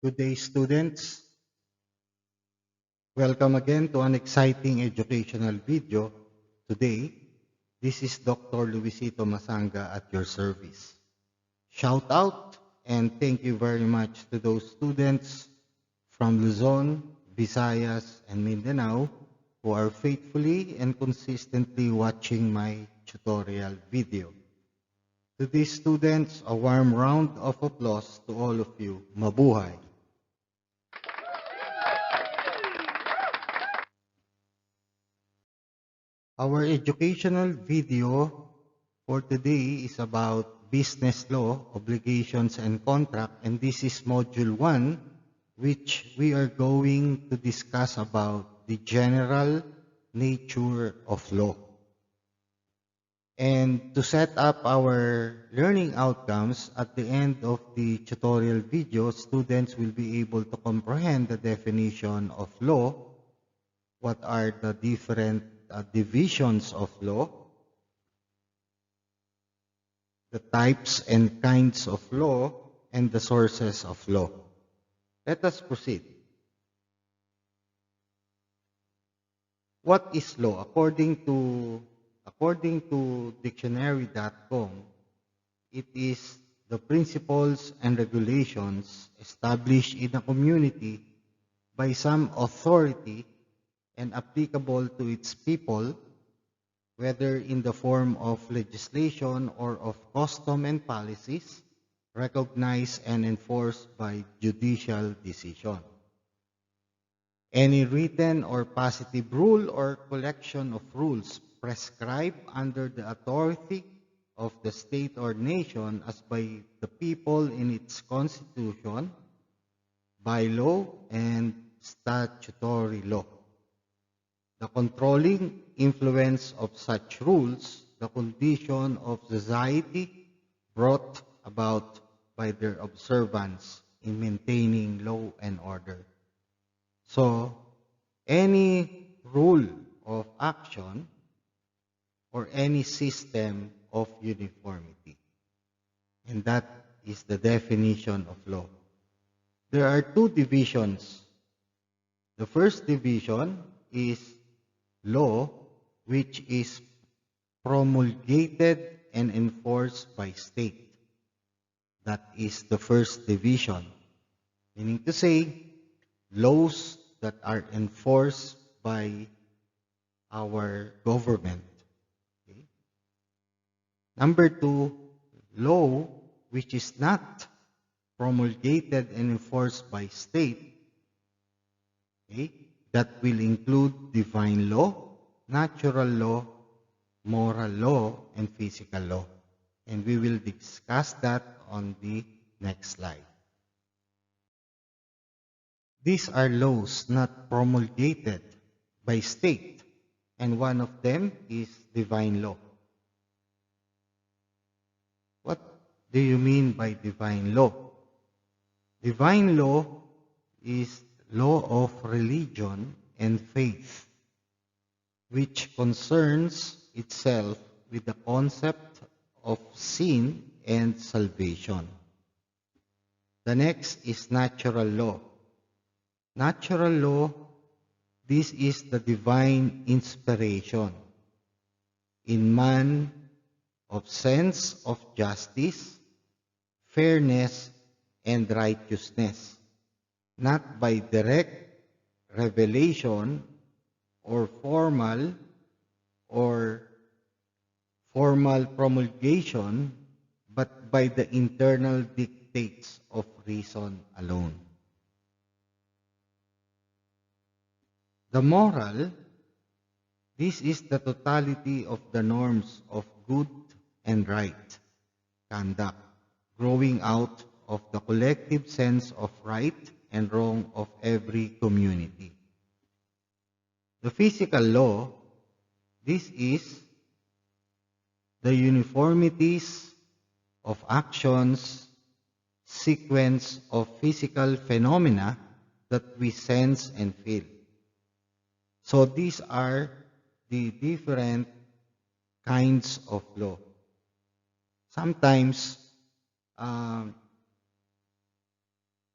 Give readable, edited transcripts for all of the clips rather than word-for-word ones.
Good day, students. Welcome again to an exciting educational video. Today, this is Dr. Luisito Masanga at your service. Shout out and thank you very much to those students from Luzon, Visayas, and Mindanao who are faithfully and consistently watching my tutorial video. To these students, a warm round of applause to all of you. Mabuhay! Our educational video for today is about business law, obligations, and contract, and this is module 1, which we are going to discuss about the general nature of law. And to set up our learning outcomes, at the end of the tutorial video, students will be able to comprehend the definition of law, what are the different divisions of law, the types and kinds of law, and the sources of law. Let us proceed. What is law? According to dictionary.com, it is the principles and regulations established in a community by some authority and applicable to its people, whether in the form of legislation or of custom and policies, recognized and enforced by judicial decision. Any written or positive rule or collection of rules prescribed under the authority of the state or nation as by the people in its constitution, by law, and statutory law. The controlling influence of such rules, the condition of society brought about by their observance in maintaining law and order. So, any rule of action or any system of uniformity. And that is the definition of law. There are two divisions. The first division is law, which is promulgated and enforced by state. That is the first division. Meaning to say, laws that are enforced by our government. Okay? Number 2, law which is not promulgated and enforced by state. Okay? That will include divine law, natural law, moral law, and physical law. And we will discuss that on the next slide. These are laws not promulgated by state, and one of them is divine law. What do you mean by divine law? Divine law is law of religion and faith, which concerns itself with the concept of sin and salvation. The next is natural law. Natural law, this is the divine inspiration in man of sense of justice, fairness, and righteousness, not by direct revelation or formal promulgation, but by the internal dictates of reason alone. The moral, this is the totality of the norms of good and right conduct, growing out of the collective sense of right and wrong of every community. The physical law, this is the uniformities of actions, sequence of physical phenomena that we sense and feel. So these are the different kinds of law. Sometimes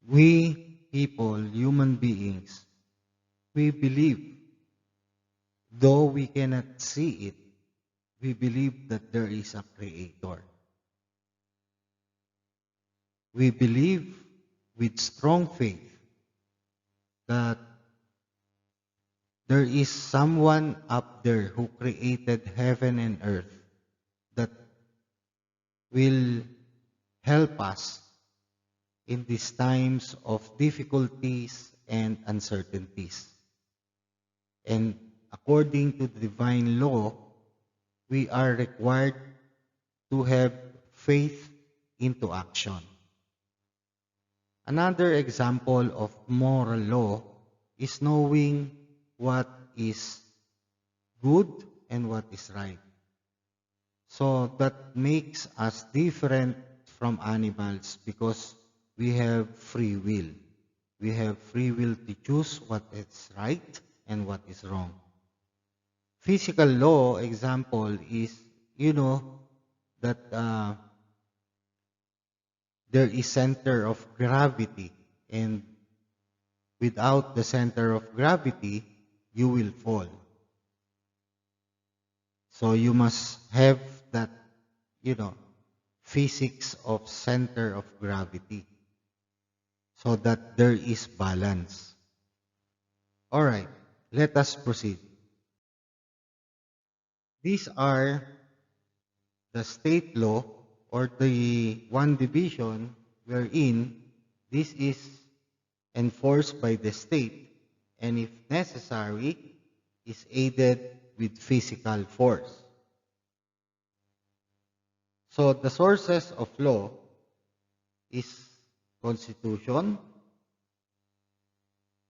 we people, human beings, we believe, though we cannot see it, we believe that there is a creator. We believe with strong faith that there is someone up there who created heaven and earth that will help us in these times of difficulties and uncertainties. And according to the divine law, we are required to have faith into action. Another example of moral law is knowing what is good and what is right. So that makes us different from animals because we have free will. We have free will to choose what is right and what is wrong. Physical law example is, that there is center of gravity, and without the center of gravity, you will fall. So you must have that, physics of center of gravity so that there is balance. All right, let us proceed. These are the state law or the one division wherein this is enforced by the state and if necessary is aided with physical force. So the sources of law is constitution,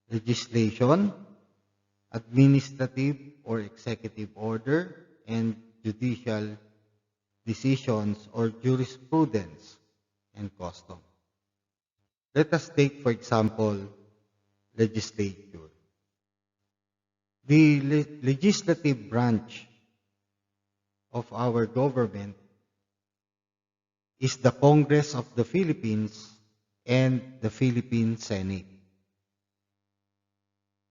legislation, administrative or executive order, and judicial decisions or jurisprudence and custom. Let us take, for example, legislature. The legislative branch of our government is the Congress of the Philippines and the Philippine Senate.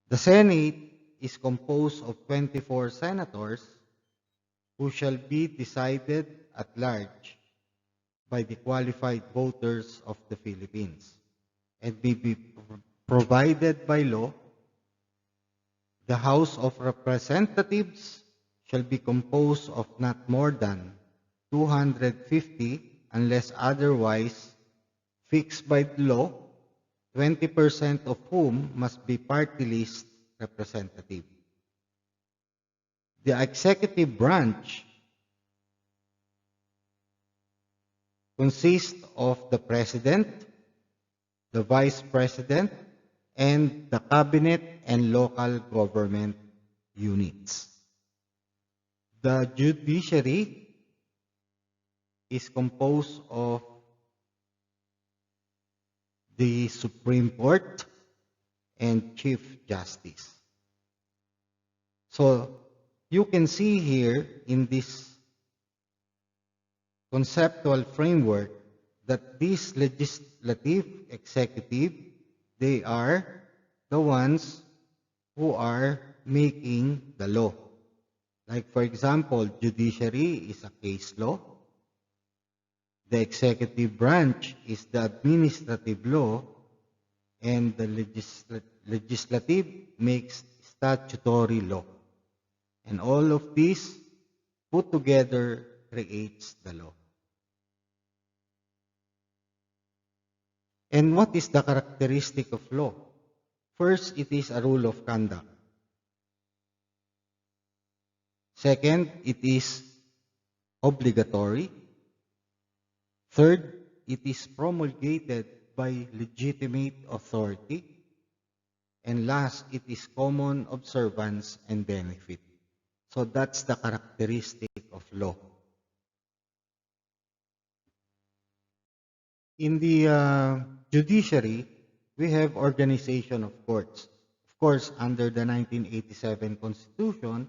The Senate is composed of 24 senators who shall be decided at large by the qualified voters of the Philippines and be provided by law. The House of Representatives shall be composed of not more than 250 unless otherwise fixed by the law, 20% of whom must be party list representative. The executive branch consists of the President, the Vice President, and the Cabinet and local government units. The judiciary is composed of the Supreme Court and Chief Justice. So you can see here in this conceptual framework that this legislative, executive, they are the ones who are making the law. Like for example, judiciary is a case law. The executive branch is the administrative law, and the legislative makes statutory law. And all of this put together creates the law. And what is the characteristic of law? First, it is a rule of conduct. Second, it is obligatory. Third, it is promulgated by legitimate authority. And last, it is common observance and benefit. So that's the characteristic of law. In the judiciary, we have organization of courts. Of course, under the 1987 Constitution,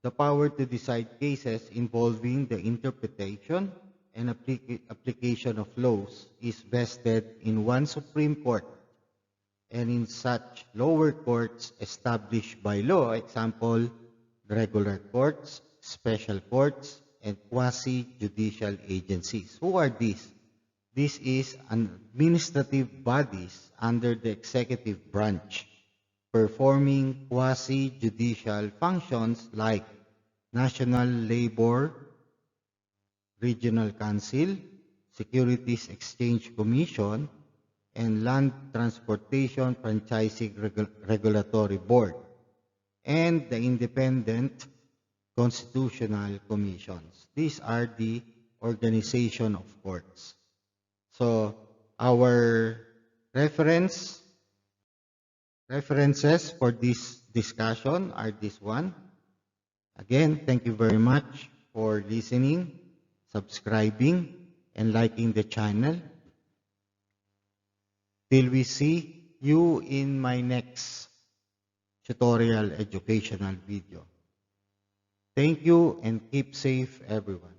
the power to decide cases involving the interpretation and application of laws is vested in one Supreme Court, and in such lower courts established by law, example, regular courts, special courts, and quasi-judicial agencies. Who are these? This is administrative bodies under the executive branch performing quasi-judicial functions like National Labor Regional Council, Securities Exchange Commission, and Land Transportation Franchising Regulatory Board, and the independent constitutional commissions. These are the organization of courts. So our references for this discussion are this one. Again, thank you very much for listening, subscribing, and liking the channel. Till we see you in my next tutorial educational video. Thank you and keep safe, everyone.